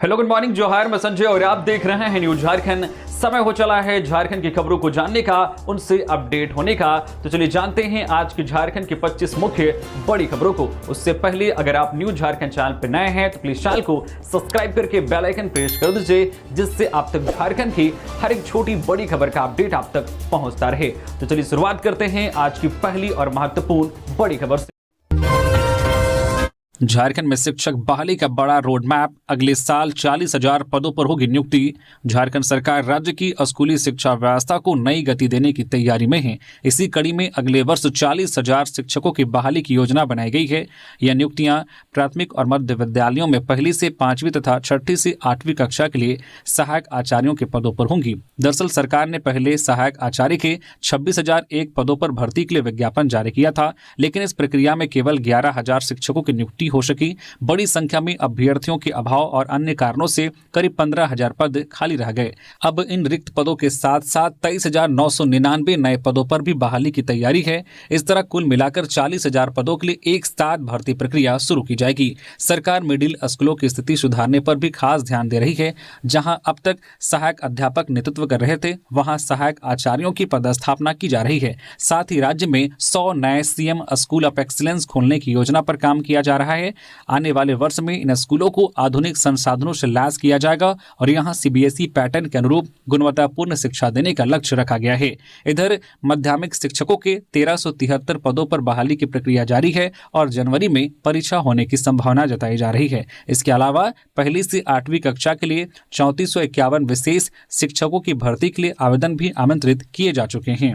Hello, good morning, जोहार। मैं संजय और आप देख रहे हैं न्यूज झारखंड। समय हो चला है झारखंड की खबरों को जानने का, उनसे अपडेट होने का। तो चलिए जानते हैं आज की झारखंड की 25 मुख्य बड़ी खबरों को। उससे पहले अगर आप न्यूज झारखंड चैनल पर नए हैं तो प्लीज चैनल को सब्सक्राइब करके बेल आइकन प्रेस कर दीजिए, जिससे आप तक झारखंड की हर एक छोटी बड़ी खबर का अपडेट आप तक पहुंचता रहे। तो चलिए शुरुआत करते हैं आज की पहली और महत्वपूर्ण बड़ी खबर से। झारखंड में शिक्षक बहाली का बड़ा रोड मैप। अगले साल 40,000 पदों पर होगी नियुक्ति। झारखंड सरकार राज्य की स्कूली शिक्षा व्यवस्था को नई गति देने की तैयारी में है। इसी कड़ी में अगले वर्ष 40,000 शिक्षकों की बहाली की योजना बनाई गई है। यह नियुक्तियां प्राथमिक और मध्य विद्यालयों में पहली से 5वीं तथा 6ठी से 8वीं कक्षा के लिए सहायक आचार्यों के पदों पर होंगी। दरअसल सरकार ने पहले सहायक आचार्य के 26,001 पदों पर भर्ती के लिए विज्ञापन जारी किया था, लेकिन इस प्रक्रिया में केवल 11,000 शिक्षकों की नियुक्ति हो सकी। बड़ी संख्या में अभ्यर्थियों के अभाव और अन्य कारणों से करीब 15,000 पद खाली रह गए। अब इन रिक्त पदों के साथ साथ 23,999 नए पदों पर भी बहाली की तैयारी है। इस तरह कुल मिलाकर 40,000 पदों के लिए एक साथ भर्ती प्रक्रिया शुरू की जाएगी। सरकार मिडिल स्कूलों की स्थिति सुधारने पर भी खास ध्यान दे रही है। जहां अब तक सहायक अध्यापक नेतृत्व कर रहे थे, वहां सहायक आचार्यों की पदस्थापना की जा रही है। साथ ही राज्य में 100 नए सीएम स्कूल ऑफ एक्सीलेंस खोलने की योजना पर काम किया जा रहा है। आने वाले वर्ष में इन स्कूलों को आधुनिक संसाधनों से लैस किया जाएगा और यहां सीबीएसई पैटर्न के अनुरूप गुणवत्तापूर्ण शिक्षा देने का लक्ष्य रखा गया है। इधर माध्यमिक शिक्षकों के 1373 पदों पर बहाली की प्रक्रिया जारी है और जनवरी में परीक्षा होने की संभावना जताई जा रही है। इसके अलावा पहली से 8वीं कक्षा के लिए 3451 विशेष शिक्षकों की भर्ती के लिए आवेदन भी आमंत्रित किए जा चुके हैं।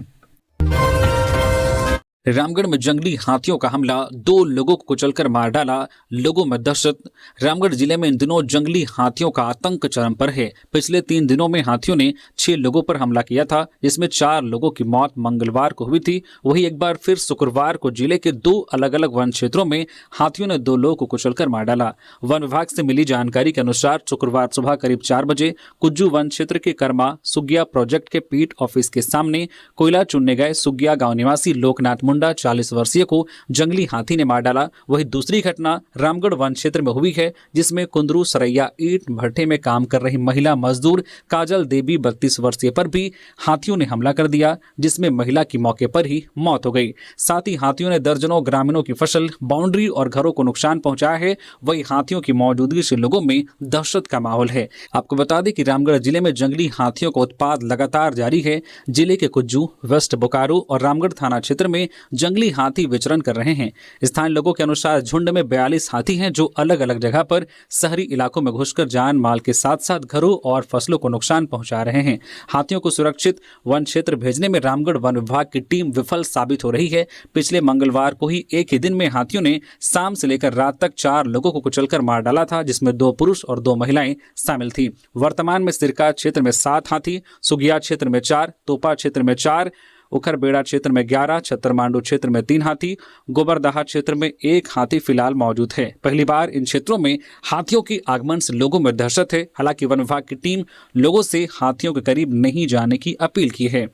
रामगढ़ में जंगली हाथियों का हमला, 2 लोगों को कुचलकर मार डाला, लोगों में दहशत। रामगढ़ जिले में इन दिनों जंगली हाथियों का आतंक चरम पर है। पिछले 3 दिनों में हाथियों ने 6 लोगों पर हमला किया था, जिसमें 4 लोगों की मौत मंगलवार को हुई थी। वहीं एक बार फिर शुक्रवार को जिले के 2 अलग अलग वन क्षेत्रों में हाथियों ने 2 लोगों को कुचलकर मार डाला। वन विभाग से मिली जानकारी के अनुसार शुक्रवार सुबह करीब 4 बजे कुज्जू वन क्षेत्र के कर्मा सुगिया प्रोजेक्ट के पीट ऑफिस के सामने कोयला चुनने गए सुगिया गांव निवासी लोकनाथ मुंडा 40 वर्षीय को जंगली हाथी ने मार डाला। वही दूसरी घटना रामगढ़ वन क्षेत्र में हुई है, जिसमें कुंदरू सरैया ईंट भट्टे में काम कर रही महिला मजदूर काजल देवी 32 वर्षीय पर भी हाथियों ने हमला कर दिया, जिसमें महिला की मौके पर ही मौत हो गई। साथ ही हाथियों ने दर्जनों ग्रामीणों की फसल, बाउंड्री और घरों को नुकसान पहुंचाया है। वही हाथियों की मौजूदगी से लोगों में दहशत का माहौल है। आपको बता दें कि रामगढ़ जिले में जंगली हाथियों का उत्पात लगातार जारी है। जिले के कुज्जू, वेस्ट बोकारो और रामगढ़ थाना क्षेत्र में जंगली हाथी विचरण कर रहे हैं। स्थानीय लोगों के अनुसार झुंड में 42 हाथी हैं, जो अलग अलग जगह पर शहरी इलाकों में घुसकर जान माल के साथ साथ घरों और फसलों को नुकसान पहुंचा रहे हैं। हाथियों को सुरक्षित वन क्षेत्र भेजने में रामगढ़ वन विभाग की टीम विफल साबित हो रही है। पिछले मंगलवार को ही एक ही दिन में हाथियों ने शाम से लेकर रात तक 4 लोगों को कुचलकर मार डाला था, जिसमें 2 पुरुष और 2 महिलाएं शामिल थी। वर्तमान में सिरका क्षेत्र में 7 हाथी, सुगिया क्षेत्र में 4, तोपा क्षेत्र में 4, उखरबेड़ा क्षेत्र में 11, छतरमांडू क्षेत्र में 3 हाथी, गोबरदहा क्षेत्र में 1 हाथी फिलहाल मौजूद है। पहली बार इन क्षेत्रों में हाथियों के आगमन से लोगों में दहशत है। हालांकि वन विभाग की टीम लोगों से हाथियों के करीब नहीं जाने की अपील की है।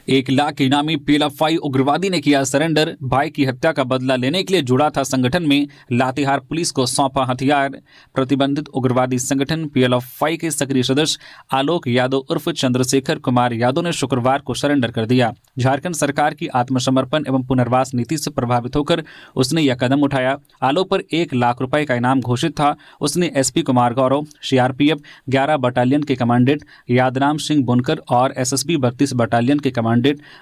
1 लाख इनामी पीएलएफआई उग्रवादी ने किया सरेंडर। भाई की हत्या का बदला लेने के लिए जुड़ा था संगठन में, लातेहार पुलिस को सौंपा हथियार। प्रतिबंधित उग्रवादी संगठन पीएलएफआई के सक्रिय सदस्य आलोक यादव उर्फ चंद्रशेखर कुमार यादव ने शुक्रवार को सरेंडर कर दिया। झारखंड सरकार की आत्मसमर्पण एवं पुनर्वास नीति से प्रभावित होकर उसने यह कदम उठाया। आलोक पर 1 लाख रुपए का इनाम घोषित था। उसने SP Kumar Gaurav, CRPF 11 battalion के कमांडेंट यादराम सिंह बुनकर और एसएसबी 32 बटालियन के कमांडेंट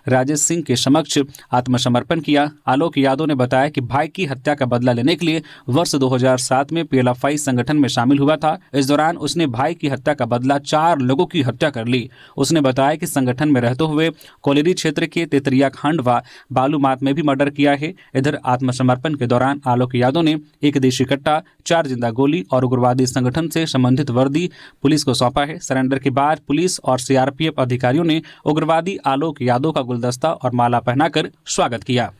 राजेश सिंह के समक्ष आत्मसमर्पण किया। आलोक यादव ने बताया कि भाई की हत्या का बदला लेने के लिए वर्ष 2007 में पीएलएफआई संगठन में शामिल हुआ था। इस दौरान उसने भाई की हत्या का बदला 4 लोगों की हत्या कर ली। उसने बताया कि संगठन में रहते हुए कोलेरी क्षेत्र के तेतरिया खंड व बालूमात में भी मर्डर किया है। इधर आत्मसमर्पण के दौरान आलोक यादव ने 1 देशी कट्टा, 4 जिंदा गोली और उग्रवादी संगठन से संबंधित वर्दी पुलिस को सौंपा है। सरेंडर के बाद पुलिस और सीआरपीएफ अधिकारियों ने उग्रवादी आलोक यादव का गुलदस्ता और माला पहनाकर स्वागत किया।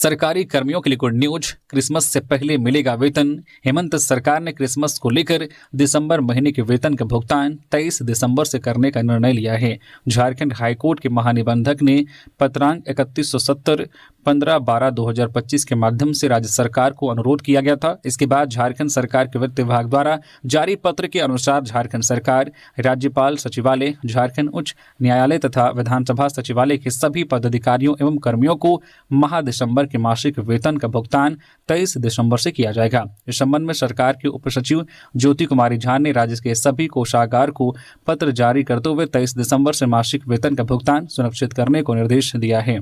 सरकारी कर्मियों के लिए गुड न्यूज, क्रिसमस से पहले मिलेगा वेतन। हेमंत सरकार ने क्रिसमस को लेकर दिसंबर महीने के वेतन का भुगतान 23 दिसंबर से करने का निर्णय लिया है। झारखंड हाईकोर्ट के महानिबंधक ने पत्रांक 3170 15/12/2025 के माध्यम से राज्य सरकार को अनुरोध किया गया था। इसके बाद झारखंड सरकार के वित्त विभाग द्वारा जारी पत्र के अनुसार झारखंड सरकार, राज्यपाल सचिवालय, झारखंड उच्च न्यायालय तथा विधानसभा सचिवालय के सभी पदाधिकारियों एवं कर्मियों को माह दिसंबर के मासिक वेतन का भुगतान 23 दिसंबर से किया जाएगा। इस संबंध में सरकार के उप सचिव ज्योति कुमारी झा ने राज्य के सभी कोषागार को पत्र जारी करते हुए 23 दिसंबर से मासिक वेतन का भुगतान सुनिश्चित करने को निर्देश दिया है।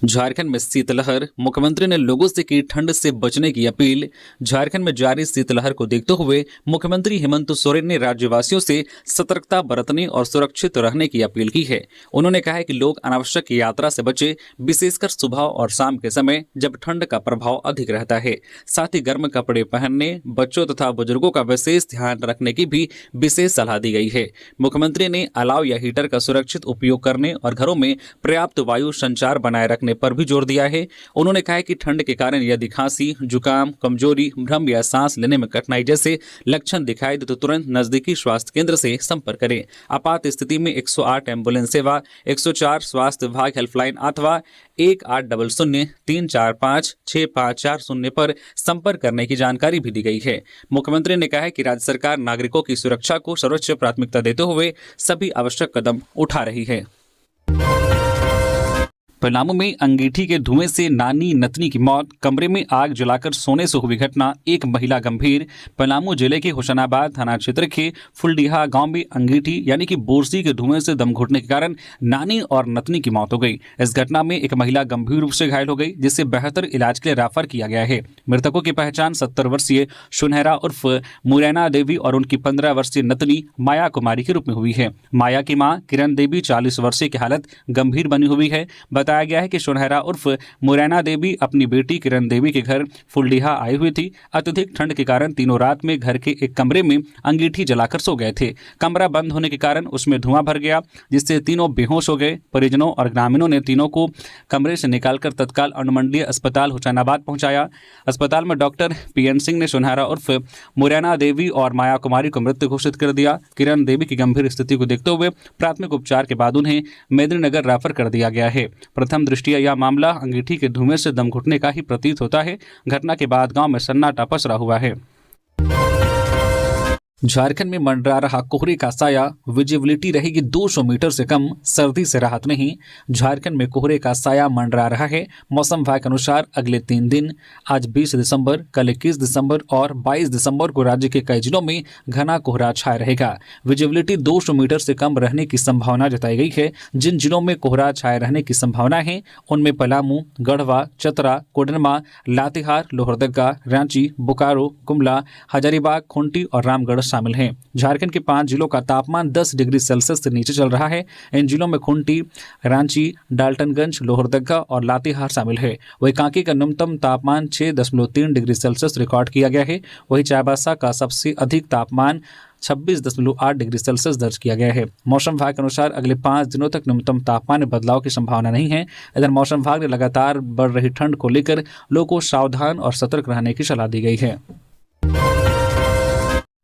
झारखंड में शीतलहर, मुख्यमंत्री ने लोगों से की ठंड से बचने की अपील। झारखंड में जारी शीतलहर को देखते हुए मुख्यमंत्री हेमंत सोरेन ने राज्यवासियों से सतर्कता बरतने और सुरक्षित रहने की अपील की है। उन्होंने कहा है कि लोग अनावश्यक यात्रा से बचे, विशेषकर सुबह और शाम के समय जब ठंड का प्रभाव अधिक रहता है। साथ ही गर्म कपड़े पहनने, बच्चों तथा बुजुर्गों का विशेष ध्यान रखने की भी विशेष सलाह दी गई है। मुख्यमंत्री ने अलाव या हीटर का सुरक्षित उपयोग करने और घरों में पर्याप्त वायु संचार बनाए रखने पर भी जोर दिया है। उन्होंने कहा कि ठंड के कारण यदि खांसी, जुकाम, कमजोरी, भ्रम या सांस लेने में कठिनाई जैसे लक्षण दिखाई दे तो तुरंत नजदीकी स्वास्थ्य केंद्र से संपर्क करें। आपात स्थिति में 108 एम्बुलेंस सेवा, 104 स्वास्थ्य विभाग हेल्पलाइन अथवा 1800 345 6540 पर संपर्क करने की जानकारी भी दी गई है। मुख्यमंत्री ने कहा है कि राज्य सरकार नागरिकों की सुरक्षा को सर्वोच्च प्राथमिकता देते हुए सभी आवश्यक कदम उठा रही है। पलामू में अंगीठी के धुएं से नानी नतनी की मौत, कमरे में आग जलाकर सोने से हुई घटना, एक महिला गंभीर। पलामू जिले के हुसैनाबाद थाना क्षेत्र के फुलडीहा गांव में अंगीठी यानी कि बोरसी के धुएं से दम घुटने के कारण नानी और नतनी की मौत हो गई। इस घटना में एक महिला गंभीर रूप से घायल हो गई, जिसे बेहतर इलाज के लिए रेफर किया गया है। मृतकों की पहचान 70 वर्षीय सुनहरा उर्फ मुरैना देवी और उनकी 15 वर्षीय नतनी माया कुमारी के रूप में हुई है। माया की मां किरण देवी 40 वर्षीय की हालत गंभीर बनी हुई है। बताया गया है कि सुनहरा उर्फ मुरैना देवी अपनी बेटी किरण देवी के घर फुलडीहा आई हुई थी। अत्यधिक ठंड के कारण तीनों रात में घर के एक कमरे में अंगीठी जलाकर सो गए थे। कमरा बंद होने के कारण उसमें धुआं भर गया, जिससे तीनों बेहोश हो गए। परिजनों और ग्रामीणों ने तीनों को कमरे से निकालकर तत्काल अनुमंडलीय अस्पताल हुसैनाबाद पहुंचाया। अस्पताल में डॉक्टर PN सिंह ने सुनहरा उर्फ मुरैना देवी और माया कुमारी को मृत घोषित कर दिया। किरण देवी की गंभीर स्थिति को देखते हुए प्राथमिक उपचार के बाद उन्हें मेदिनीनगर रेफर कर दिया गया है। प्रथम दृष्टिया यह मामला अंगीठी के धुएं से दम घुटने का ही प्रतीत होता है। घटना के बाद गांव में सन्नाटा पसरा हुआ है। झारखंड में मंडरा रहा कोहरे का साया, विजिबिलिटी रहेगी 200 मीटर से कम, सर्दी से राहत नहीं। झारखंड में कोहरे का साया मंडरा रहा है। मौसम विभाग के अनुसार अगले 3 दिन, आज 20 दिसंबर, कल 21 दिसंबर और 22 दिसंबर को राज्य के कई जिलों में घना कोहरा छाया रहेगा। विजिबिलिटी 200 मीटर से कम रहने की संभावना जताई गई है। जिन जिलों में कोहरा छाया रहने की संभावना है उनमें पलामू, गढ़वा, चतरा, कोडरमा, लातेहार, लोहरदगा, रांची, बोकारो, गुमला, हजारीबाग, खूंटी और रामगढ़ शामिल हैं। झारखंड के 5 जिलों का तापमान 10 डिग्री सेल्सियस से नीचे चल रहा है। इन जिलों में खूंटी, रांची, डाल्टनगंज, लोहरदगा और लातेहार शामिल है। वहीं कांके का न्यूनतम तापमान 6.3 डिग्री सेल्सियस रिकॉर्ड किया गया है। वहीं चाईबासा का सबसे अधिक तापमान 26.8 डिग्री सेल्सियस दर्ज किया गया है। मौसम विभाग के अनुसार अगले 5 दिनों तक न्यूनतम तापमान में बदलाव की संभावना नहीं है। इधर मौसम विभाग ने लगातार बढ़ रही ठंड को लेकर लोगों को सावधान और सतर्क रहने की सलाह दी गई है।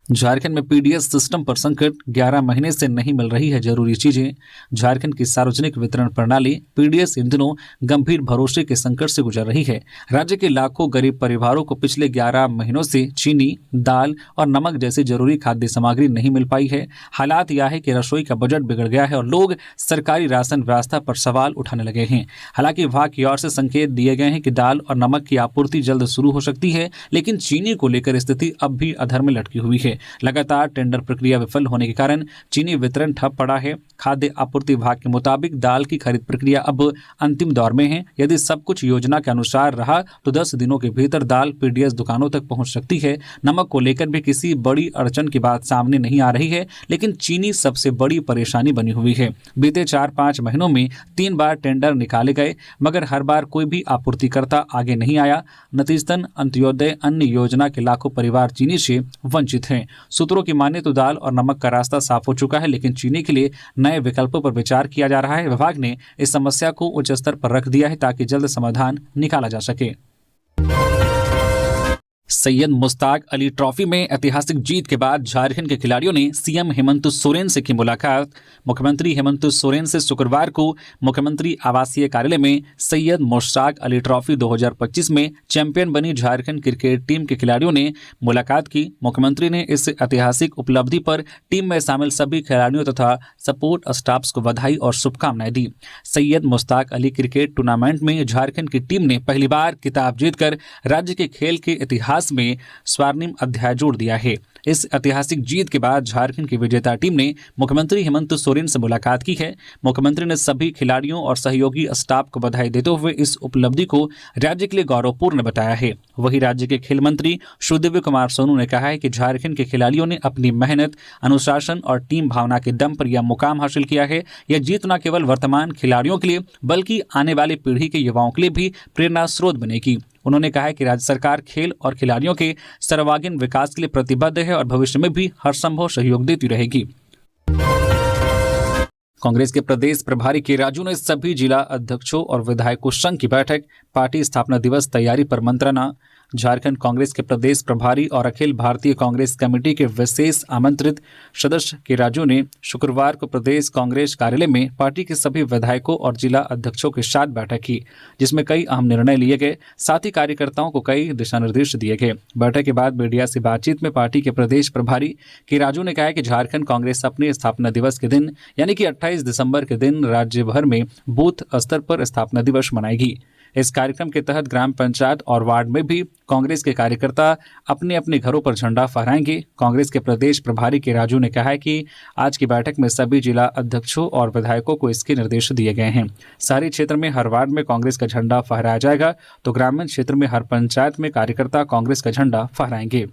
झारखंड में पीडीएस सिस्टम पर संकट, 11 महीने से नहीं मिल रही है जरूरी चीजें। झारखंड की सार्वजनिक वितरण प्रणाली पीडीएस इन दिनों गंभीर भरोसे के संकट से गुजर रही है। राज्य के लाखों गरीब परिवारों को पिछले 11 महीनों से चीनी, दाल और नमक जैसी जरूरी खाद्य सामग्री नहीं मिल पाई है। हालात यह है कि रसोई का बजट बिगड़ गया है और लोग सरकारी राशन व्यवस्था पर सवाल उठाने लगे हैं। हालांकि विभाग की ओर से संकेत दिए गए हैं कि दाल और नमक की आपूर्ति जल्द शुरू हो सकती है, लेकिन चीनी को लेकर स्थिति अब भी अधर में लटकी हुई है। लगातार टेंडर प्रक्रिया विफल होने के कारण चीनी वितरण ठप पड़ा है। खाद्य आपूर्ति विभाग के मुताबिक दाल की खरीद प्रक्रिया अब अंतिम दौर में है। यदि सब कुछ योजना के अनुसार रहा तो 10 दिनों के भीतर दाल पीडीएस दुकानों तक पहुंच सकती है। नमक को लेकर भी किसी बड़ी अड़चन की बात सामने नहीं आ रही है, लेकिन चीनी सबसे बड़ी परेशानी बनी हुई है। बीते 4-5 महीनों में 3 बार टेंडर निकाले गए, मगर हर बार कोई भी आपूर्तिकर्ता आगे नहीं आया। नतीजतन अंत्योदय अन्न योजना के लाखों परिवार चीनी से वंचित हैं। हैं। सूत्रों की माने तो दाल और नमक का रास्ता साफ हो चुका है, लेकिन चीनी के लिए नए विकल्पों पर विचार किया जा रहा है। विभाग ने इस समस्या को उच्च स्तर पर रख दिया है ताकि जल्द समाधान निकाला जा सके। सैयद मुश्ताक अली ट्रॉफी में ऐतिहासिक जीत के बाद झारखंड के खिलाड़ियों ने सीएम हेमंत सोरेन से की मुलाकात। मुख्यमंत्री हेमंत सोरेन से शुक्रवार को मुख्यमंत्री आवासीय कार्यालय में सैयद मुश्ताक अली ट्रॉफी 2025 में चैंपियन बनी झारखंड क्रिकेट टीम के खिलाड़ियों ने मुलाकात की। मुख्यमंत्री ने इस ऐतिहासिक उपलब्धि पर टीम में शामिल सभी खिलाड़ियों तथा सपोर्ट स्टाफ्स को बधाई और शुभकामनाएं दी। सैयद मुश्ताक अली क्रिकेट टूर्नामेंट में झारखंड की टीम ने पहली बार खिताब जीतकर राज्य के खेल के इतिहास में स्वर्णिम अध्याय जोड़ दिया है। इस ऐतिहासिक जीत के बाद झारखंड की विजेता टीम ने मुख्यमंत्री हेमंत सोरेन से मुलाकात की है। मुख्यमंत्री ने सभी खिलाड़ियों और सहयोगी स्टाफ को बधाई देते हुए इस उपलब्धि को राज्य के लिए गौरवपूर्ण बताया है। वहीं राज्य के खेल मंत्री सुदिव्य कुमार सोनू ने कहा है कि झारखंड के खिलाड़ियों ने अपनी मेहनत, अनुशासन और टीम भावना के दम पर यह मुकाम हासिल किया है। यह जीत न केवल वर्तमान खिलाड़ियों के लिए बल्कि आने वाली पीढ़ी के युवाओं के लिए भी प्रेरणा स्रोत बनेगी। उन्होंने कहा है कि राज्य सरकार खेल और खिलाड़ियों के सर्वांगीण विकास के लिए प्रतिबद्ध है और भविष्य में भी हर संभव सहयोग देती रहेगी। कांग्रेस के प्रदेश प्रभारी के राजू ने सभी जिला अध्यक्षों और विधायकों संघ की बैठक पार्टी स्थापना दिवस तैयारी पर मंत्रणा। झारखंड कांग्रेस के प्रदेश प्रभारी और अखिल भारतीय कांग्रेस कमेटी के विशेष आमंत्रित सदस्य के राजू ने शुक्रवार को प्रदेश कांग्रेस कार्यालय में पार्टी के सभी विधायकों और जिला अध्यक्षों के साथ बैठक की, जिसमें कई अहम निर्णय लिए गए। साथ ही कार्यकर्ताओं को कई दिशा निर्देश दिए गए। बैठक के बाद मीडिया से बातचीत में पार्टी के प्रदेश प्रभारी के राजू ने कहा कि झारखंड कांग्रेस अपने स्थापना दिवस के दिन यानी कि 28 दिसंबर के दिन राज्य भर में बूथ स्तर पर स्थापना दिवस मनाएगी। इस कार्यक्रम के तहत ग्राम पंचायत और वार्ड में भी कांग्रेस के कार्यकर्ता अपने अपने घरों पर झंडा फहराएंगे। कांग्रेस के प्रदेश प्रभारी के राजू ने कहा है कि आज की बैठक में सभी जिला अध्यक्षों और विधायकों को इसके निर्देश दिए गए हैं। शहरी क्षेत्र में हर वार्ड में कांग्रेस का झंडा फहराया जाएगा, तो ग्रामीण क्षेत्र में हर पंचायत में कार्यकर्ता कांग्रेस का झंडा फहराएंगे।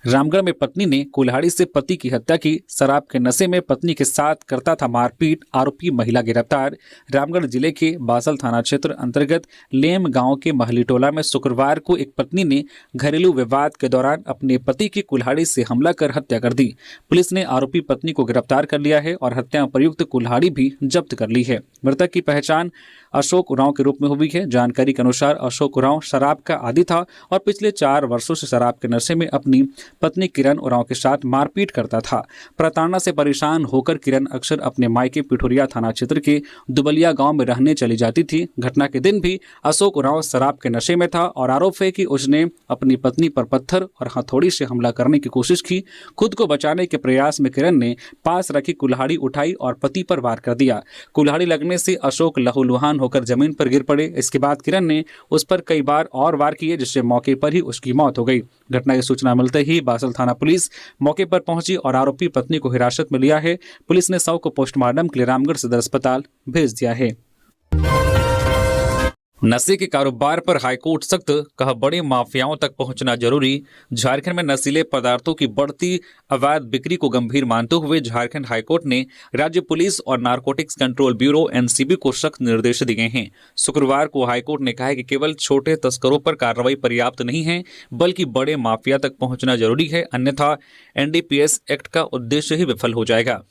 रामगढ़ में पत्नी ने कुल्हाड़ी से पति की हत्या की। शराब के नशे में पत्नी के साथ करता था मारपीट, आरोपी महिला गिरफ्तार। रामगढ़ जिले के बासल थाना क्षेत्र अंतर्गत लेम गांव के महली टोला में शुक्रवार को एक पत्नी ने घरेलू विवाद के दौरान अपने पति की कुल्हाड़ी से हमला कर हत्या कर दी। पुलिस ने आरोपी पत्नी को गिरफ्तार कर लिया है और हत्या प्रयुक्त कुल्हाड़ी भी जब्त कर ली है। मृतक की पहचान अशोक उरांव के रूप में हुई है। जानकारी के अनुसार अशोक उरांव शराब का आदी था और पिछले 4 वर्षों से शराब के नशे में अपनी पत्नी किरण उरांव के साथ मारपीट करता था। प्रताड़ना से परेशान होकर किरण अक्सर अपने मायके पिठोरिया थाना क्षेत्र के दुबलिया गांव में रहने चली जाती थी। घटना के दिन भी अशोक उरांव शराब के नशे में था और आरोप है कि उसने अपनी पत्नी पर पत्थर और हथौड़ी से हमला करने की कोशिश की। खुद को बचाने के प्रयास में किरण ने पास रखी कुल्हाड़ी उठाई और पति पर वार कर दिया। कुल्हाड़ी लगने से अशोक लहूलुहान होकर जमीन पर गिर पड़े। इसके बाद किरण ने उस पर कई बार और वार किए, जिससे मौके पर ही उसकी मौत हो गई। घटना की सूचना मिलते ही बासल थाना पुलिस मौके पर पहुंची और आरोपी पत्नी को हिरासत में लिया है। पुलिस ने शव को पोस्टमार्टम के लिए रामगढ़ सदर अस्पताल भेज दिया है। नशे के कारोबार पर हाईकोर्ट सख्त, कहा बड़े माफियाओं तक पहुंचना जरूरी। झारखंड में नशीले पदार्थों की बढ़ती अवैध बिक्री को गंभीर मानते हुए झारखंड हाईकोर्ट ने राज्य पुलिस और नारकोटिक्स कंट्रोल ब्यूरो एनसीबी को सख्त निर्देश दिए हैं। शुक्रवार को हाईकोर्ट ने कहा है कि केवल छोटे तस्करों पर कार्रवाई पर्याप्त नहीं है, बल्कि बड़े माफिया तक पहुंचना जरूरी है, अन्यथा एनडीपीएस एक्ट का उद्देश्य ही विफल हो जाएगा।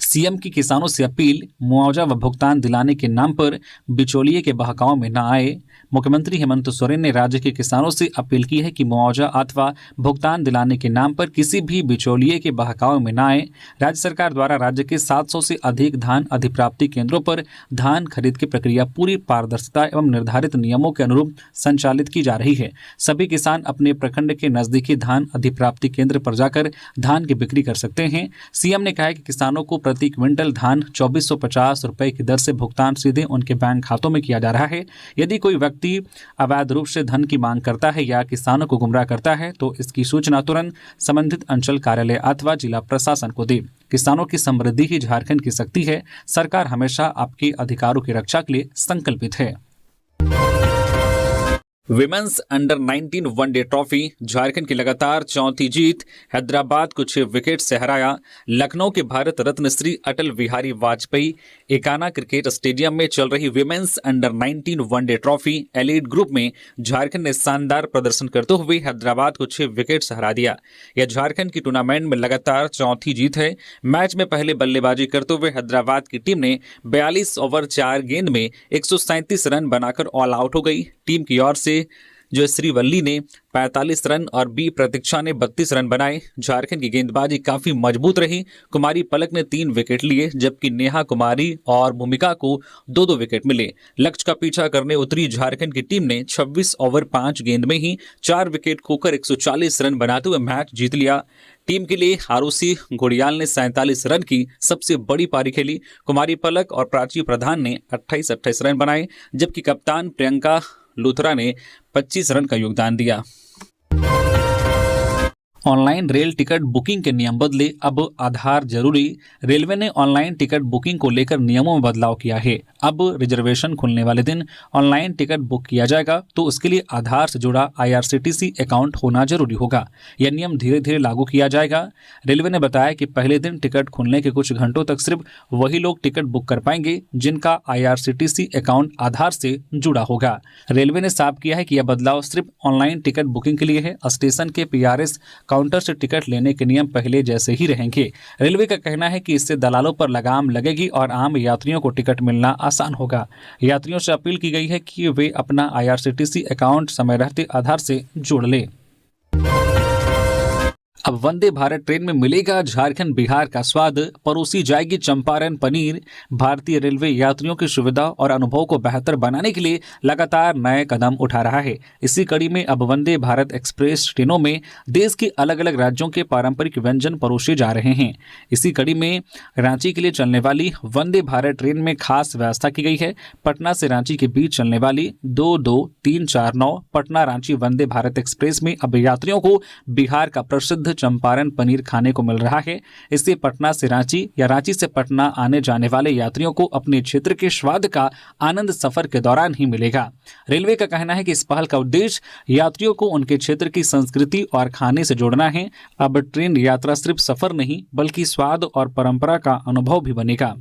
सीएम की किसानों से अपील, मुआवजा व भुगतान दिलाने के नाम पर बिचौलिए के बहकाव में न आए। मुख्यमंत्री हेमंत सोरेन ने राज्य के किसानों से अपील की है कि मुआवजा अथवा भुगतान दिलाने के नाम पर किसी भी बिचौलिए के बहकाव में न आए। राज्य सरकार द्वारा राज्य के 700 से अधिक धान अधिप्राप्ति केंद्रों पर धान खरीद की प्रक्रिया पूरी पारदर्शिता एवं निर्धारित नियमों के अनुरूप संचालित की जा रही है। सभी किसान अपने प्रखंड के नजदीकी धान अधिप्राप्ति केंद्र पर जाकर धान की बिक्री कर सकते हैं। सीएम ने कहा है कि किसानों को प्रति क्विंटल धान 2450 रुपए की दर से भुगतान सीधे उनके बैंक खातों में किया जा रहा है। यदि कोई व्यक्ति अवैध रूप से धन की मांग करता है या किसानों को गुमराह करता है तो इसकी सूचना तुरंत संबंधित अंचल कार्यालय अथवा जिला प्रशासन को दे। किसानों की समृद्धि ही झारखंड की शक्ति है। सरकार हमेशा आपके अधिकारों की रक्षा के लिए संकल्पित है। Women's under 19 one day trophy, Jharkhand की लगातार चौथी जीत, हैदराबाद को 6 विकेट से हराया। लखनऊ के भारत रत्न श्री अटल बिहारी वाजपेयी एकाना क्रिकेट स्टेडियम में चल रही women's under 19 one day trophy elite group में झारखंड ने शानदार प्रदर्शन करते हुए हैदराबाद को 6 विकेट से हरा दिया। यह झारखंड की टूर्नामेंट में लगातार चौथी जीत है। मैच में पहले बल्लेबाजी करते हुए हैदराबाद की टीम ने 42 ओवर 4 गेंद में 137 रन बनाकर ऑल आउट हो गई। टीम की ओर से जो श्रीवल्ली ने 45 रन और बी प्रतीक्षा ने 32 रन बनाए। झारखंड की गेंदबाजी काफी मजबूत रही। कुमारी पलक ने 3 विकेट लिए, जबकि नेहा कुमारी और भूमिका को 2-2 विकेट मिले। लक्ष्य का पीछा करने उतरी झारखंड की टीम ने 26 ओवर 5 गेंद में ही 4 विकेट खोकर 140 रन बनाते हुए मैच जीत लिया। टीम के लिए आरुषि घोड़ियाल ने 47 रन की सबसे बड़ी पारी खेली। कुमारी पलक और प्राची प्रधान ने 28-28 रन बनाए, जबकि कप्तान प्रियंका लूथरा ने 25 रन का योगदान दिया। ऑनलाइन रेल टिकट बुकिंग के नियम बदले, अब आधार जरूरी। रेलवे ने ऑनलाइन टिकट बुकिंग को लेकर नियमों में बदलाव किया है। अब रिजर्वेशन खुलने वाले दिन ऑनलाइन टिकट बुक किया जाएगा तो उसके लिए आधार से जुड़ा IRCTC अकाउंट होना जरूरी होगा। यह नियम धीरे धीरे लागू किया जाएगा। रेलवे ने बताया कि पहले दिन टिकट खुलने के कुछ घंटों तक सिर्फ वही लोग टिकट बुक कर पाएंगे जिनका IRCTC अकाउंट आधार से जुड़ा होगा। रेलवे ने साफ किया है कि यह बदलाव सिर्फ ऑनलाइन टिकट बुकिंग के लिए है। स्टेशन के PRS काउंटर से टिकट लेने के नियम पहले जैसे ही रहेंगे। रेलवे का कहना है कि इससे दलालों पर लगाम लगेगी और आम यात्रियों को टिकट मिलना आसान होगा। यात्रियों से अपील की गई है कि वे अपना IRCTC अकाउंट समय रहते आधार से जोड़ लें। अब वंदे भारत ट्रेन में मिलेगा झारखंड बिहार का स्वाद, परोसी जाएगी चंपारण पनीर। भारतीय रेलवे यात्रियों की सुविधा और अनुभव को बेहतर बनाने के लिए लगातार नए कदम उठा रहा है। इसी कड़ी में अब वंदे भारत एक्सप्रेस ट्रेनों में देश के अलग अलग राज्यों के पारंपरिक व्यंजन परोसे जा रहे हैं। इसी कड़ी में रांची के लिए चलने वाली वंदे भारत ट्रेन में खास व्यवस्था की गई है। पटना से रांची के बीच चलने वाली 22349 पटना रांची वंदे भारत एक्सप्रेस में अब यात्रियों को बिहार का प्रसिद्ध चंपारण पनीर खाने को मिल रहा है। इससे पटना से रांची या रांची से पटना आने जाने वाले यात्रियों को अपने क्षेत्र के स्वाद का आनंद सफर के दौरान ही मिलेगा। रेलवे का कहना है कि इस पहल का उद्देश्य यात्रियों को उनके क्षेत्र की संस्कृति और खाने से जोड़ना है। अब ट्रेन यात्रा सिर्फ सफर नहीं बल्कि स्वाद और परंपरा का अनुभव भी बनेगा।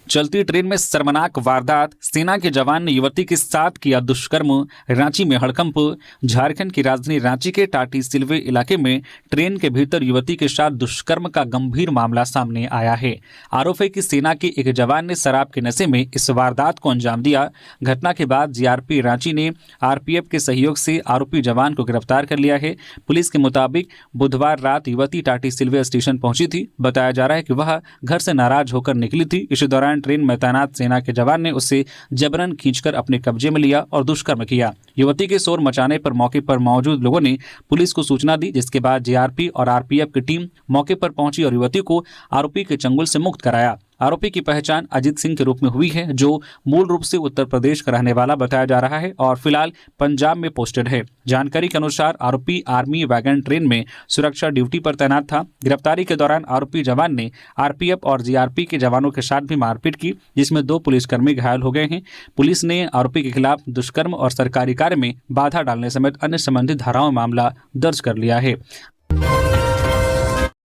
चलती ट्रेन में शर्मनाक वारदात, सेना के जवान ने युवती के साथ किया दुष्कर्म। रांची में हड़कंप। झारखंड की राजधानी रांची के टाटी सिलवे इलाके में ट्रेन के भीतर युवती के साथ दुष्कर्म का गंभीर मामला सामने आया है। आरोप है कि सेना के एक जवान ने शराब के नशे में इस वारदात को अंजाम दिया। घटना के बाद GRP रांची ने RPF के सहयोग से आरोपी जवान को गिरफ्तार कर लिया है। पुलिस के मुताबिक बुधवार रात युवती टाटी सिलवे स्टेशन पहुंची थी। बताया जा रहा है कि वह घर से नाराज होकर निकली थी। इसी दौरान ट्रेन में तैनात सेना के जवान ने उसे जबरन खींचकर अपने कब्जे में लिया और दुष्कर्म किया। युवती के शोर मचाने पर मौके पर मौजूद लोगों ने पुलिस को सूचना दी, जिसके बाद GRP और RPF की टीम मौके पर पहुंची और युवती को आरोपी के चंगुल से मुक्त कराया। आरोपी की पहचान अजित सिंह के रूप में हुई है, जो मूल रूप से उत्तर प्रदेश का रहने वाला बताया जा रहा है और फिलहाल पंजाब में पोस्टेड है। जानकारी के अनुसार आरोपी आर्मी वैगन ट्रेन में सुरक्षा ड्यूटी पर तैनात था। गिरफ्तारी के दौरान आरोपी जवान ने RPF और GRP के जवानों के साथ भी मारपीट की, जिसमें 2 पुलिसकर्मी घायल हो गए हैं। पुलिस ने आरोपी के खिलाफ दुष्कर्म और सरकारी कार्य में बाधा डालने समेत अन्य संबंधित धाराओं में मामला दर्ज कर लिया है।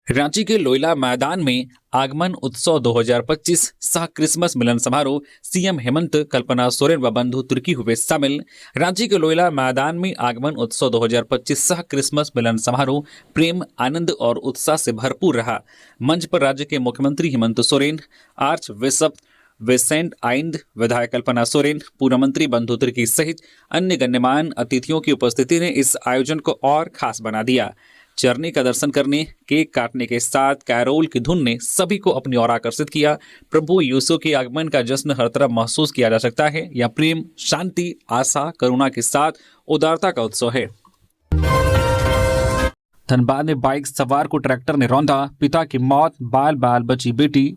रांची के लोयला मैदान में आगमन उत्सव 2025 सह क्रिसमस मिलन समारोह, CM हेमंत, कल्पना सोरेन व बंधु तुर्की हुए शामिल। रांची के लोयला मैदान में आगमन उत्सव 2025 सह क्रिसमस मिलन समारोह प्रेम, आनंद और उत्साह से भरपूर रहा। मंच पर राज्य के मुख्यमंत्री Hemant Soren, archbishop Vincent Aind, विधायक कल्पना सोरेन, पूर्व मंत्री बंधु तुर्की सहित अन्य गण्यमान्य अतिथियों की उपस्थिति ने इस आयोजन को और खास बना दिया। चरनी का दर्शन करने, केक काटने के साथ कैरोल की धुन ने सभी को अपनी ओर आकर्षित किया। प्रभु यीशु के आगमन का जश्न हर तरफ महसूस किया जा सकता है। यह प्रेम, शांति, आशा, करुणा के साथ उदारता का उत्सव है। धनबाद में बाइक सवार को ट्रैक्टर ने रौंदा, पिता की मौत, बाल बाल बची बेटी।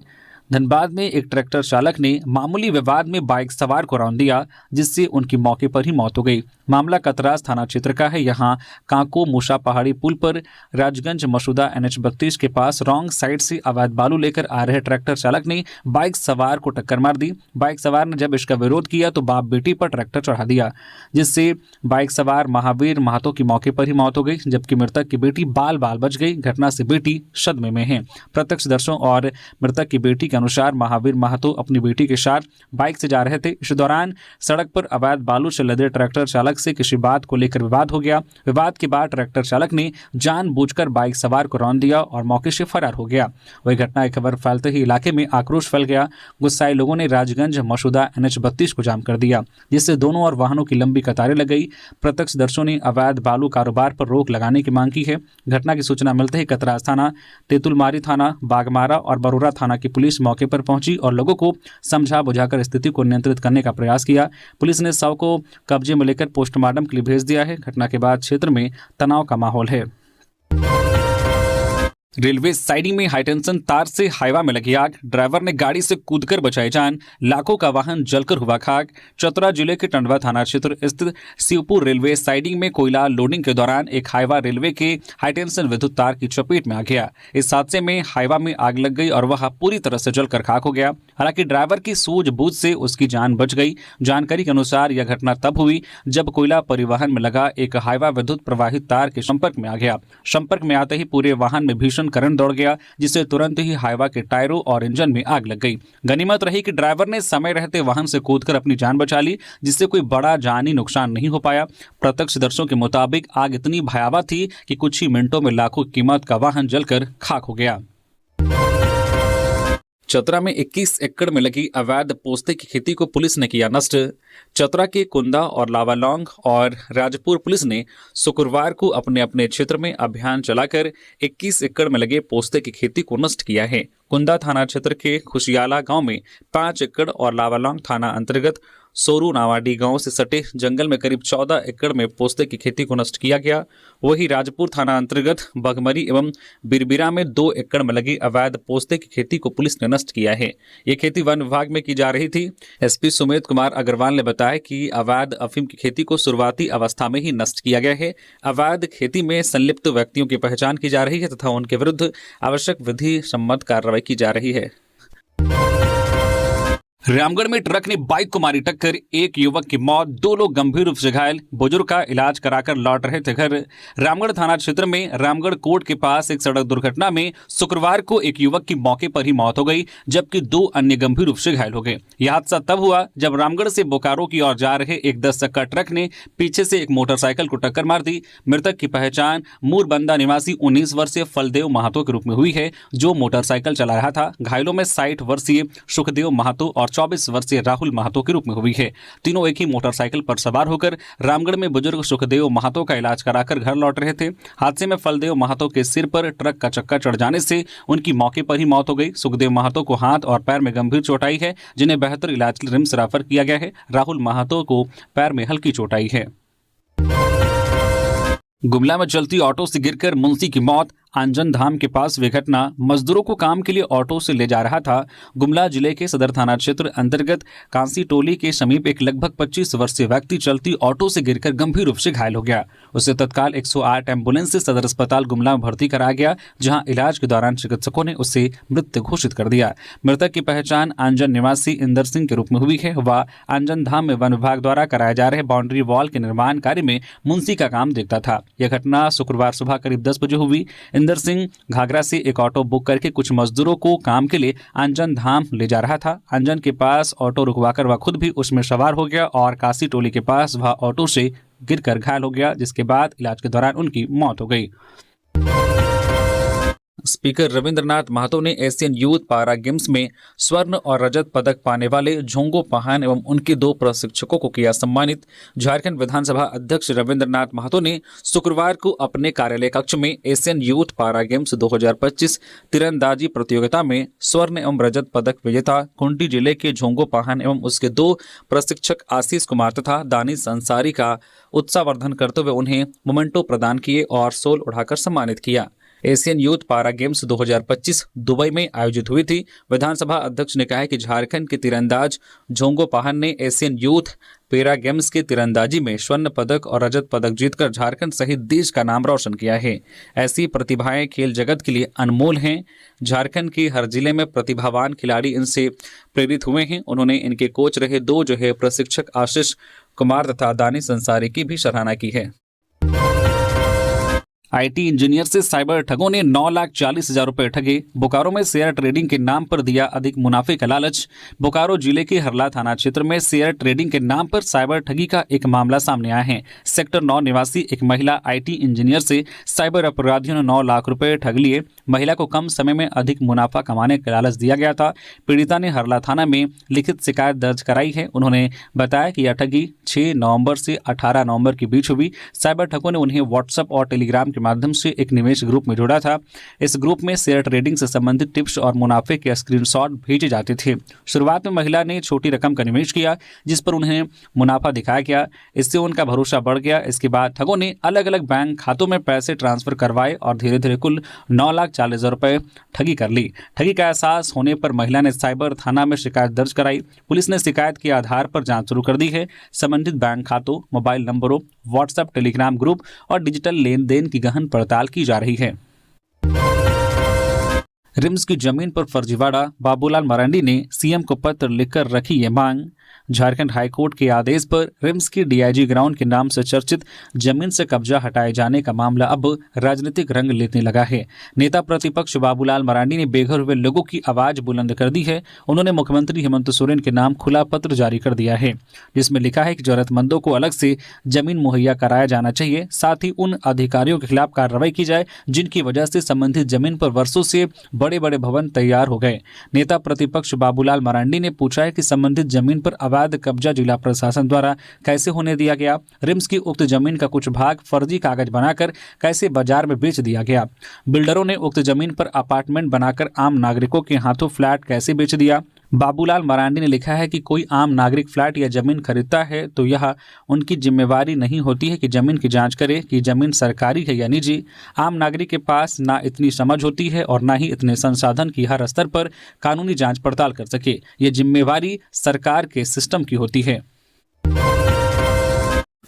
धनबाद में एक ट्रैक्टर चालक ने मामूली विवाद में बाइक सवार को रौंद दिया, जिससे उनकी मौके पर ही मौत हो गई। मामला कतरास थाना क्षेत्र का है। यहाँ कांको मूसा पहाड़ी पुल पर राजगंज मसूदा NH 32 के पास रॉन्ग साइड से अवैध बालू लेकर आ रहे ट्रैक्टर चालक ने बाइक सवार को टक्कर मार दी। बाइक सवार ने जब इसका विरोध किया तो बाप बेटी पर ट्रैक्टर चढ़ा दिया, जिससे बाइक सवार महावीर महतो की मौके पर ही मौत हो गई, जबकि मृतक की बेटी बाल बाल बच गई। घटना से बेटी सदमे में है। प्रत्यक्षदर्शियों और मृतक की बेटी के अनुसार महावीर महतो अपनी बेटी के साथ बाइक से जा रहे थे। इस दौरान सड़क पर अवैध बालू से लदे ट्रैक्टर चालक से किसी बात को लेकर विवाद हो गया। विवाद के बाद ट्रैक्टर चालक ने जानबूझकर बाइक सवार को रौंद दिया और मौके से फरार हो गया। वही घटना की खबर फैलते ही इलाके में आक्रोश फैल गया। गुस्साए लोगों ने राजगंज मसूदा NH 32 को जाम कर दिया, जिससे दोनों और वाहनों की लंबी कतारें लग गई। प्रत्यक्षदर्शियों ने अवैध बालू कारोबार पर रोक लगाने की मांग की है। घटना की सूचना मिलते ही कतरास थाना, तेतुलमारी थाना, बागमारा और बरोरा थाना की पुलिस मौके पर पहुंची और लोगों को समझा बुझाकर स्थिति को नियंत्रित करने का प्रयास किया। पुलिस ने शव को कब्जे में लेकर पोस्टमार्टम के लिए भेज दिया है। घटना के बाद क्षेत्र में तनाव का माहौल है। रेलवे साइडिंग में हाईटेंशन तार से हाईवा में लगी आग, ड्राइवर ने गाड़ी से कूदकर बचाई जान, लाखों का वाहन जलकर हुआ खाक। चतरा जिले के टंडवा थाना क्षेत्र स्थित शिवपुर रेलवे साइडिंग में कोयला लोडिंग के दौरान एक हाईवा रेलवे के हाईटेंशन विद्युत तार की चपेट में आ गया। इस हादसे में हाईवा में आग लग गई और वह पूरी तरह से जलकर खाक हो गया। हालांकि ड्राइवर की सूझबूझ से उसकी जान बच गई। जानकारी के अनुसार यह घटना तब हुई जब कोयला परिवहन में लगा एक हाईवा विद्युत प्रवाहित तार के संपर्क में आ गया। संपर्क में आते ही पूरे वाहन में भीषण करंट दौड़ गया, जिससे तुरंत ही हाईवा के टायरों और इंजन में आग लग गई। गनीमत रही कि ड्राइवर ने समय रहते वाहन से कूदकर अपनी जान बचा ली, जिससे कोई बड़ा जानी नुकसान नहीं हो पाया। प्रत्यक्षदर्शियों के मुताबिक आग इतनी भयावह थी कि कुछ ही मिनटों में लाखों कीमत का वाहन जलकर खाक हो गया। चतरा में 21 एकड़ में लगी अवैध पोस्ते की खेती को पुलिस ने किया नष्ट। चतरा के कुंदा और लावालौंग और राजपुर पुलिस ने शुक्रवार को अपने अपने क्षेत्र में अभियान चलाकर 21 एकड़ में लगे पोस्ते की खेती को नष्ट किया है। कुंदा थाना क्षेत्र के खुशियाला गांव में 5 एकड़ और लावालौंग थाना अंतर्गत सोरू नावाडी गांव से सटे जंगल में करीब 14 एकड़ में पोस्ते की खेती को नष्ट किया गया। वहीं राजपुर थाना अंतर्गत बगमरी एवं बिरबिरा में 2 एकड़ में लगी अवैध पोस्ते की खेती को पुलिस ने नष्ट किया है। ये खेती वन विभाग में की जा रही थी। SP सुमित कुमार अग्रवाल ने बताया कि अवैध अफीम की खेती को शुरुआती अवस्था में ही नष्ट किया गया है। अवैध खेती में संलिप्त व्यक्तियों की पहचान की जा रही है तथा उनके विरुद्ध आवश्यक विधि सम्मत कार्रवाई की जा रही है। रामगढ़ में ट्रक ने बाइक को मारी टक्कर, एक युवक की मौत, 2 लोग गंभीर रूप से घायल, बुजुर्ग का इलाज कराकर लौट रहे थे घर। रामगढ़ थाना क्षेत्र में रामगढ़ कोर्ट के पास एक सड़क दुर्घटना में शुक्रवार को एक युवक की मौके पर ही मौत हो गई, जबकि 2 अन्य गंभीर रूप से घायल हो गए। यह हादसा तब हुआ जब रामगढ़ से बोकारो की ओर जा रहे एक 10 चक्का ट्रक ने पीछे से एक मोटरसाइकिल को टक्कर मार दी। मृतक की पहचान मूरबंदा निवासी 19 वर्षीय फलदेव महतो के रूप में हुई है, जो मोटरसाइकिल चला रहा था। घायलों में 60 वर्षीय सुखदेव महतो और 24 वर्षीय राहुल महतो के रूप में हुई है। तीनों एक ही मोटरसाइकिल पर सवार होकर रामगढ़ में बुजुर्ग सुखदेव महतो का इलाज कराकर घर लौट रहे थे। हादसे में फलदेव महतो के सिर पर ट्रक का चक्का चढ़ जाने से उनकी मौके पर ही मौत हो गई। सुखदेव महतो को हाथ और पैर में गंभीर चोट आई है, जिन्हें बेहतर इलाज के लिए रिम्स रेफर किया गया है। राहुल महतो को पैर में हल्की चोट आई है। गुमला में चलती ऑटो से गिरकर मुंशी की मौत, आंजन धाम के पास वे घटना मजदूरों को काम के लिए ऑटो से ले जा रहा था। गुमला जिले के सदर थाना क्षेत्र अंतर्गत कांसी टोली के समीप एक लगभग 25 वर्षीय व्यक्ति चलती ऑटो से गिरकर गंभीर रूप से घायल हो गया। उसे तत्काल 108 एम्बुलेंस से सदर अस्पताल गुमला में भर्ती कराया गया, जहां इलाज के दौरान चिकित्सकों ने उसे मृत घोषित कर दिया। मृतक की पहचान आंजन निवासी इंदर सिंह के रूप में हुई है। वह आंजन धाम में वन विभाग द्वारा कराए जा रहे बाउंड्री वॉल के निर्माण कार्य में मुंशी का काम देखता था। यह घटना शुक्रवार सुबह करीब 10 बजे हुई। इंदर सिंह घाघरा से एक ऑटो बुक करके कुछ मजदूरों को काम के लिए आंजन धाम ले जा रहा था। आंजन के पास ऑटो रुकवाकर वह खुद भी उसमें सवार हो गया और काशी टोली के पास वह ऑटो से गिरकर घायल हो गया, जिसके बाद इलाज के दौरान उनकी मौत हो गई। स्पीकर रविंद्रनाथ महतो ने एशियन यूथ पारा गेम्स में स्वर्ण और रजत पदक पाने वाले झोंगो पाहान एवं उनके 2 प्रशिक्षकों को किया सम्मानित। झारखंड विधानसभा अध्यक्ष रविंद्रनाथ महतो ने शुक्रवार को अपने कार्यालय कक्ष में एशियन यूथ पारा गेम्स 2025 तीरंदाजी प्रतियोगिता में स्वर्ण एवं रजत पदक विजेता खूंटी जिले के झोंगो पाहान एवं उसके 2 प्रशिक्षक आशीष कुमार तथा दानिश अंसारी का उत्साहवर्धन करते हुए उन्हें मोमेंटो प्रदान किए और शॉल उड़ाकर सम्मानित किया। एशियन यूथ पारा गेम्स 2025 दुबई में आयोजित हुई थी। विधानसभा अध्यक्ष ने कहा है कि झारखंड के तीरंदाज झोंगो पाहन ने एशियन यूथ पैरा गेम्स के तीरंदाजी में स्वर्ण पदक और रजत पदक जीतकर झारखंड सहित देश का नाम रोशन किया है। ऐसी प्रतिभाएं खेल जगत के लिए अनमोल हैं। झारखंड के हर जिले में प्रतिभावान खिलाड़ी इनसे प्रेरित हुए हैं। उन्होंने इनके कोच रहे दो प्रशिक्षक आशीष कुमार तथा दानी संसारी की भी सराहना की है। आईटी इंजीनियर से साइबर ठगों ने 9,40,000 रुपए ठगे। बोकारो में शेयर ट्रेडिंग के नाम पर दिया अधिक मुनाफे का लालच। बोकारो जिले के हरला थाना क्षेत्र में शेयर ट्रेडिंग के नाम पर साइबर ठगी का एक मामला सामने आया है। सेक्टर 9 निवासी एक महिला आईटी इंजीनियर से साइबर अपराधियों ने 9 लाख रुपए ठग लिए। महिला को कम समय में अधिक मुनाफा कमाने का लालच दिया गया था। पीड़िता ने हरला थाना में लिखित शिकायत दर्ज कराई है। उन्होंने बताया कि यह ठगी 6 नवंबर से 18 नवंबर के बीच हुई। साइबर ठगों ने उन्हें व्हाट्सएप और टेलीग्राम के माध्यम से एक निवेश ग्रुप में जोड़ा था। इस ग्रुप में शेयर ट्रेडिंग से संबंधित टिप्स और मुनाफे के स्क्रीनशॉट भेजे जाते थे। शुरुआत में महिला ने छोटी रकम का निवेश किया, जिस पर उन्हें मुनाफा दिखाया गया। इससे उनका भरोसा बढ़ गया। इसके बाद ठगों ने अलग अलग बैंक खातों में पैसे ट्रांसफर करवाए और धीरे धीरे कुल 9,40,000 रुपए ठगी कर ली। ठगी का एहसास होने पर महिला ने साइबर थाना में शिकायत दर्ज कराई। पुलिस ने शिकायत के आधार पर जांच शुरू कर दी है। संबंधित बैंक खातों, मोबाइल नंबरों, व्हाट्सएप, टेलीग्राम ग्रुप और डिजिटल लेन देन की गहन पड़ताल की जा रही है। रिम्स की जमीन पर फर्जीवाड़ा, बाबूलाल मरांडी ने सीएम को पत्र लिखकर रखी ये मांग। झारखंड हाईकोर्ट के आदेश पर रिम्स की डीआईजी ग्राउंड के नाम से चर्चित जमीन से कब्जा हटाए जाने का मामला अब राजनीतिक रंग लेने लगा है। नेता प्रतिपक्ष बाबूलाल मरांडी ने बेघर हुए लोगों की आवाज बुलंद कर दी है। उन्होंने मुख्यमंत्री हेमंत सोरेन के नाम खुला पत्र जारी कर दिया है, जिसमें लिखा है कि जरूरतमंदों को अलग से जमीन मुहैया कराया जाना चाहिए। साथ ही उन अधिकारियों के खिलाफ कार्रवाई की जाए जिनकी वजह से संबंधित जमीन पर वर्षों से बड़े बड़े भवन तैयार हो गए। नेता प्रतिपक्ष बाबूलाल मरांडी ने पूछा है कि संबंधित जमीन पर अवैध कब्जा जिला प्रशासन द्वारा कैसे होने दिया गया। रिम्स की उक्त जमीन का कुछ भाग फर्जी कागज बनाकर कैसे बाजार में बेच दिया गया। बिल्डरों ने उक्त जमीन पर अपार्टमेंट बनाकर आम नागरिकों के हाथों फ्लैट कैसे बेच दिया। बाबूलाल मरांडी ने लिखा है कि कोई आम नागरिक फ्लैट या जमीन खरीदता है तो यह उनकी जिम्मेवारी नहीं होती है कि जमीन की जांच करे कि जमीन सरकारी है या निजी। आम नागरिक के पास ना इतनी समझ होती है और ना ही इतने संसाधन की हर स्तर पर कानूनी जांच पड़ताल कर सके। ये जिम्मेवारी सरकार के सिस्टम की होती है।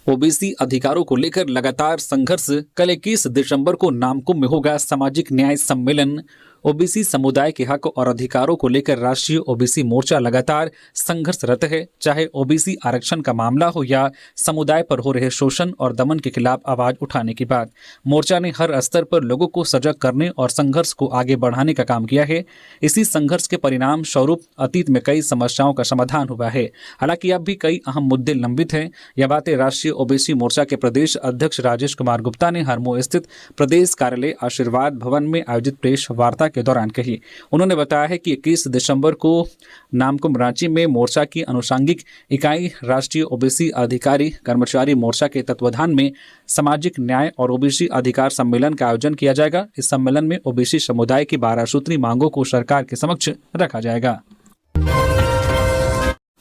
ओबीसी अधिकारों को लेकर लगातार संघर्ष। कल 21 दिसंबर को नामकुम में होगा सामाजिक न्याय सम्मेलन। ओबीसी समुदाय के हक और अधिकारों को लेकर राष्ट्रीय ओबीसी मोर्चा लगातार संघर्षरत है। चाहे ओबीसी आरक्षण का मामला हो या समुदाय पर हो रहे शोषण और दमन के खिलाफ आवाज उठाने की बात, मोर्चा ने हर स्तर पर लोगों को सजग करने और संघर्ष को आगे बढ़ाने का काम किया है। इसी संघर्ष के परिणाम स्वरूप अतीत में कई समस्याओं का समाधान हुआ है। हालांकि अब भी कई अहम मुद्दे लंबित हैं। यह बातें राष्ट्रीय ओबीसी मोर्चा के प्रदेश अध्यक्ष राजेश कुमार गुप्ता ने हरमो स्थित प्रदेश कार्यालय आशीर्वाद भवन में आयोजित प्रेस वार्ता के दौरान कही। उन्होंने बताया है कि 21 दिसंबर को नामकुम रांची में मोर्चा की अनुषंगिक इकाई राष्ट्रीय ओबीसी अधिकारी कर्मचारी मोर्चा के तत्वाधान में सामाजिक न्याय और ओबीसी अधिकार सम्मेलन का आयोजन किया जाएगा। इस सम्मेलन में ओबीसी समुदाय की 12 सूत्री मांगों को सरकार के समक्ष रखा जाएगा।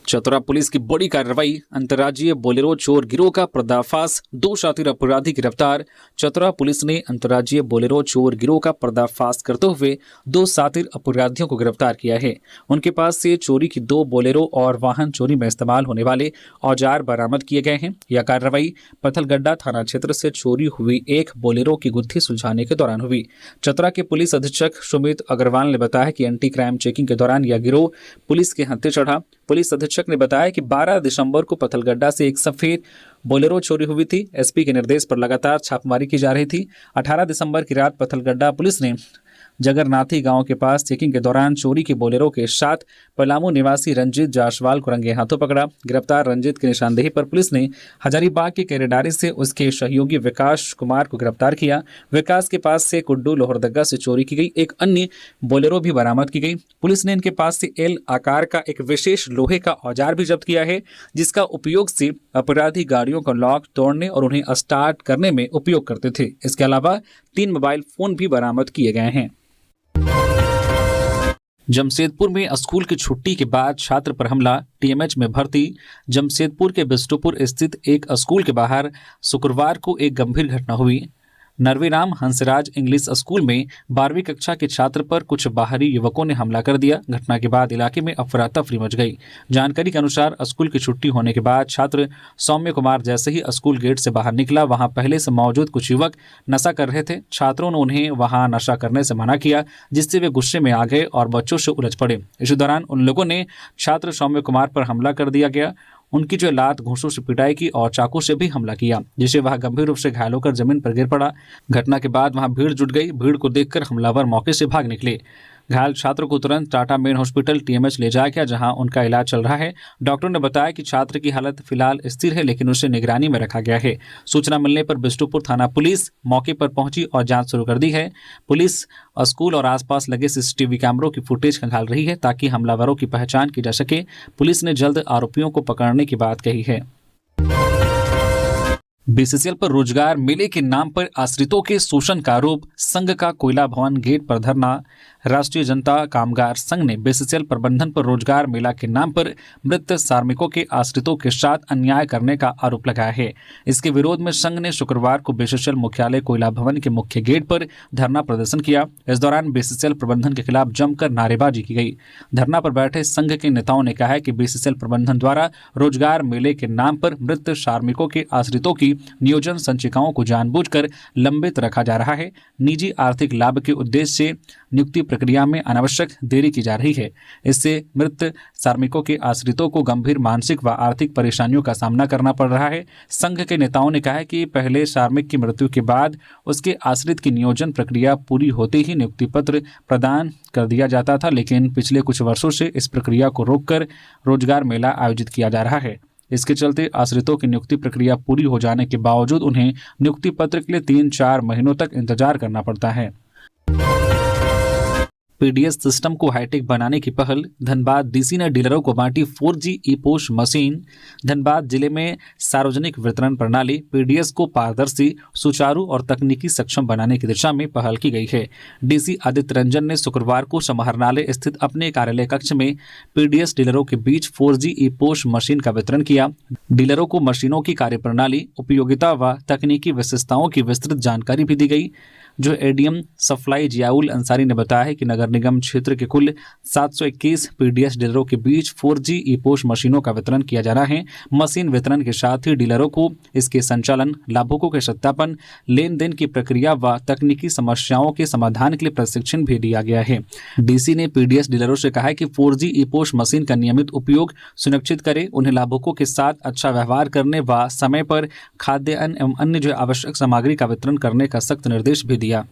चतरा पुलिस की बड़ी कार्रवाई, अंतर्राज्यीय बोलेरो चोर गिरोह का पर्दाफाश, 2 शातिर अपराधी गिरफ्तार। चतरा पुलिस ने अंतर्राज्यीय बोलेरो चोर गिरोह का पर्दाफाश करते हुए 2 शातिर अपराधियों को गिरफ्तार किया है। उनके पास से चोरी की 2 बोलेरो और वाहन चोरी में इस्तेमाल होने वाले औजार बरामद किए गए हैं। यह कार्रवाई पथलगड्डा थाना क्षेत्र से चोरी हुई एक बोलेरो की गुत्थी सुलझाने के दौरान हुई। चतरा के पुलिस अधीक्षक सुमित अग्रवाल ने बताया कि एंटी क्राइम चेकिंग के दौरान यह गिरोह पुलिस के हत्थे चढ़ा। पुलिस अधीक्षक ने बताया कि 12 दिसंबर को पथलगड्डा से एक सफेद बोलेरो चोरी हुई थी। एसपी के निर्देश पर लगातार छापेमारी की जा रही थी। 18 दिसंबर की रात पथलगड्डा पुलिस ने जगरनाथी गांव के पास चेकिंग के दौरान चोरी के बोलेरो के साथ पलामू निवासी रंजीत जायसवाल को रंगे हाथों पकड़ा। गिरफ्तार रंजीत की निशानदेही पर पुलिस ने हजारीबाग के केरेडारी से उसके सहयोगी विकास कुमार को गिरफ्तार किया। विकास के पास से कुड्डू लोहरदगा से चोरी की गई एक अन्य बोलेरो भी बरामद की गई। पुलिस ने इनके पास से एल आकार का एक विशेष लोहे का औजार भी जब्त किया है, जिसका उपयोग से अपराधी गाड़ियों का लॉक तोड़ने और उन्हें स्टार्ट करने में उपयोग करते थे। इसके अलावा 3 मोबाइल फोन भी बरामद किए गए हैं। जमशेदपुर में स्कूल की छुट्टी के बाद छात्र पर हमला, टीएमएच में भर्ती। जमशेदपुर के बिष्टुपुर स्थित एक स्कूल के बाहर शुक्रवार को एक गंभीर घटना हुई। नरवीराम हंसराज इंग्लिश स्कूल में 12वीं कक्षा के छात्र पर कुछ बाहरी युवकों ने हमला कर दिया। घटना के बाद इलाके में अफरा तफरी मच गई। जानकारी के अनुसार स्कूल की छुट्टी होने के बाद छात्र सौम्य कुमार जैसे ही स्कूल गेट से बाहर निकला, वहां पहले से मौजूद कुछ युवक नशा कर रहे थे। छात्रों ने उन्हें वहां नशा करने से मना किया, जिससे वे गुस्से में आ गए और बच्चों से उलझ पड़े। इसी दौरान उन लोगों ने छात्र सौम्य कुमार पर हमला कर दिया गया। उनकी जो लात घूंसों से पिटाई की और चाकू से भी हमला किया, जिसे वह गंभीर रूप से घायल होकर जमीन पर गिर पड़ा। घटना के बाद वहां भीड़ जुट गई। भीड़ को देखकर हमलावर मौके से भाग निकले। घायल छात्र को तुरंत टाटा मेन हॉस्पिटल TMH ले जाया गया, जहां उनका इलाज चल रहा है। डॉक्टर ने बताया कि छात्र की हालत फिलहाल स्थिर है, लेकिन उसे निगरानी में रखा गया है। सूचना मिलने पर बिष्टुपुर थाना पुलिस मौके पर पहुंची और जांच शुरू कर दी है। पुलिस स्कूल और आसपास लगे CCTV कैमरों की फुटेज खंगाल रही है, ताकि हमलावरों की पहचान की जा सके। पुलिस ने जल्द आरोपियों को पकड़ने की बात कही है। BCCL पर रोजगार मेले के नाम पर आश्रितों के शोषण का आरोप। संघ का कोयला भवन गेट पर धरना। राष्ट्रीय जनता कामगार संघ ने BCCL प्रबंधन पर रोजगार मेला के नाम पर मृत श्रमिकों के आश्रितों के साथ अन्याय करने का आरोप लगाया है। इसके विरोध में संघ ने शुक्रवार को BCCL मुख्यालय कोयला भवन के मुख्य गेट पर धरना प्रदर्शन किया। इस दौरान BCCL प्रबंधन के खिलाफ जमकर नारेबाजी की गई। धरना पर बैठे संघ के नेताओं ने कहा कि BCCL प्रबंधन द्वारा रोजगार मेले के नाम पर मृत श्रमिकों के आश्रितों की नियोजन संचिकाओं को जानबूझकर लंबित रखा जा रहा है। निजी आर्थिक लाभ के उद्देश्य से नियुक्ति प्रक्रिया में अनावश्यक देरी की जा रही है। इससे मृत श्रमिकों के आश्रितों को गंभीर मानसिक व आर्थिक परेशानियों का सामना करना पड़ रहा है। संघ के नेताओं ने कहा कि पहले श्रमिक की मृत्यु के बाद उसके आश्रित की नियोजन प्रक्रिया पूरी होते ही नियुक्ति पत्र प्रदान कर दिया जाता था, लेकिन पिछले कुछ वर्षों से इस प्रक्रिया को रोककर रोजगार मेला आयोजित किया जा रहा है। इसके चलते आश्रितों की नियुक्ति प्रक्रिया पूरी हो जाने के बावजूद उन्हें नियुक्ति पत्र के लिए 3-4 महीनों तक इंतजार करना पड़ता है। PDS सिस्टम को हाईटेक बनाने की पहल। धनबाद DC ने डीलरों को बांटी 4G ई-पोस्ट मशीन। धनबाद जिले में सार्वजनिक वितरण प्रणाली PDS को पारदर्शी, सुचारू और तकनीकी सक्षम बनाने की दिशा में पहल की गई है। DC आदित्य रंजन ने शुक्रवार को समाहरणालय स्थित अपने कार्यालय कक्ष में PDS डीलरों के बीच 4G ई-पोस्ट मशीन का वितरण किया। डीलरों को मशीनों की कार्यप्रणाली, उपयोगिता व तकनीकी विशेषताओं की विस्तृत जानकारी भी दी गई। जो ADM सप्लाई जियाउल अंसारी ने बताया है कि नगर निगम क्षेत्र के कुल 721 PDS डीलरों के बीच 4G ई-पोस्ट मशीनों का वितरण किया जा रहा है। मशीन वितरण के साथ ही डीलरों को इसके संचालन, लाभुकों के सत्यापन, लेन देन की प्रक्रिया व तकनीकी समस्याओं के समाधान के लिए प्रशिक्षण भी दिया गया है। DC ने PDS डीलरों से कहा है कि 4G ई-पोस्ट मशीन का नियमित उपयोग सुनिश्चित करें, उन्हें लाभुकों के साथ अच्छा व्यवहार करने व समय पर खाद्यान्न एवं अन्य जो आवश्यक सामग्री का वितरण करने का सख्त निर्देश भी दिया।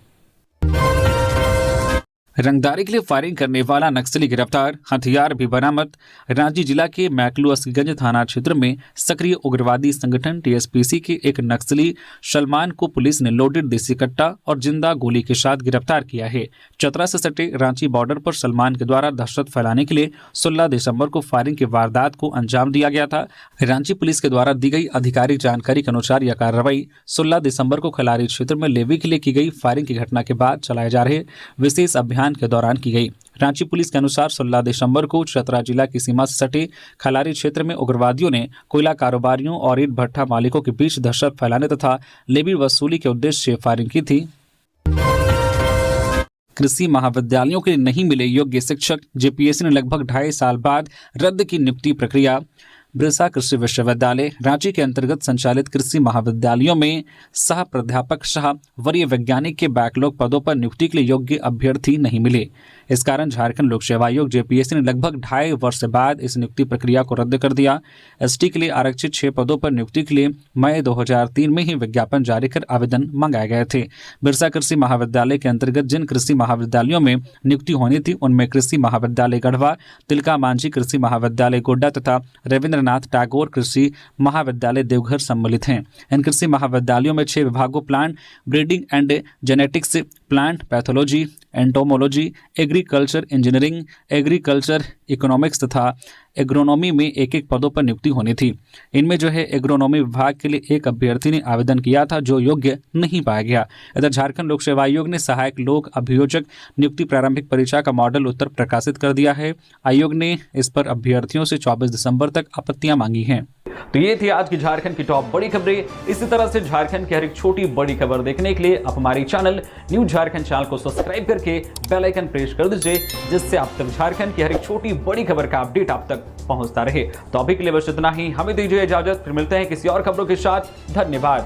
रंगदारी के लिए फायरिंग करने वाला नक्सली गिरफ्तार, हथियार भी बरामद। रांची जिला के मैकलुअसगंज थाना क्षेत्र में सक्रिय उग्रवादी संगठन TSPC के एक नक्सली सलमान को पुलिस ने लोडेड देसी कट्टा और जिंदा गोली के साथ गिरफ्तार किया है। चतरा से सटे रांची बॉर्डर पर सलमान के द्वारा दहशत फैलाने के लिए 16 दिसंबर को फायरिंग की वारदात को अंजाम दिया गया था। रांची पुलिस के द्वारा दी गई आधिकारिक जानकारी के अनुसार यह कार्रवाई 16 दिसंबर को खलारी क्षेत्र में लेवी के लिए की गई फायरिंग की घटना के बाद चलाए जा रहे विशेष अभियान के दौरान की गई। रांची पुलिस के अनुसार 16 दिसंबर को चतरा जिला की सीमा से सटे खलारी क्षेत्र में उग्रवादियों ने कोयला कारोबारियों और ईंट भट्ठा मालिकों के बीच दहशत फैलाने तथा लेवी वसूली के उद्देश्य से फायरिंग की थी। कृषि महाविद्यालयों के लिए नहीं मिले योग्य शिक्षक। JPSC ने लगभग 2.5 साल बाद रद्द की नियुक्ति प्रक्रिया। बिरसा कृषि विश्वविद्यालय रांची के अंतर्गत संचालित कृषि महाविद्यालयों में सह प्राध्यापक सह वरीय वैज्ञानिक के बैकलॉग पदों पर नियुक्ति के लिए योग्य अभ्यर्थी नहीं मिले। इस कारण झारखंड लोक सेवा आयोग JPSC ने लगभग 2.5 वर्ष बाद इस नियुक्ति प्रक्रिया को रद्द कर दिया। ST के लिए आरक्षित 6 पदों पर नियुक्ति के लिए मई 2003 में ही विज्ञापन जारी कर आवेदन मंगाए गए थे। बिरसा कृषि महाविद्यालय के अंतर्गत जिन कृषि महाविद्यालयों में नियुक्ति होनी थी उनमें कृषि महाविद्यालय गढ़वा, तिलका मांझी कृषि महाविद्यालय गोड्डा तथा रविंद्रनाथ टैगोर कृषि महाविद्यालय देवघर सम्मिलित हैं। इन कृषि महाविद्यालयों में 6 विभागों plant breeding and genetics, plant pathology, entomology, agriculture engineering, agriculture economics तथा एग्रोनॉमी में 1-1 पदों पर नियुक्ति होनी थी। इनमें जो है एग्रोनॉमी विभाग के लिए एक अभ्यर्थी ने आवेदन किया था जो योग्य नहीं पाया गया। इधर झारखंड लोक सेवा आयोग ने सहायक लोक अभियोजक नियुक्ति प्रारंभिक परीक्षा का मॉडल उत्तर प्रकाशित कर दिया है। आयोग ने इस पर अभ्यर्थियों से 24 दिसंबर तक आपत्तियां मांगी हैं। तो ये थी आज की झारखंड की टॉप बड़ी खबरें। इसी तरह से झारखंड की हर एक छोटी बड़ी खबर देखने के लिए आप हमारे चैनल न्यूज झारखंड चैनल को सब्सक्राइब करके बेल आइकन प्रेस कर दीजिए, जिससे आप तक झारखंड की हर एक छोटी बड़ी खबर का अपडेट आप तक पहुंचता रहे। तो अभी के लिए बस इतना ही, हमें दीजिए इजाजत, फिर मिलते हैं किसी और खबरों के साथ। धन्यवाद।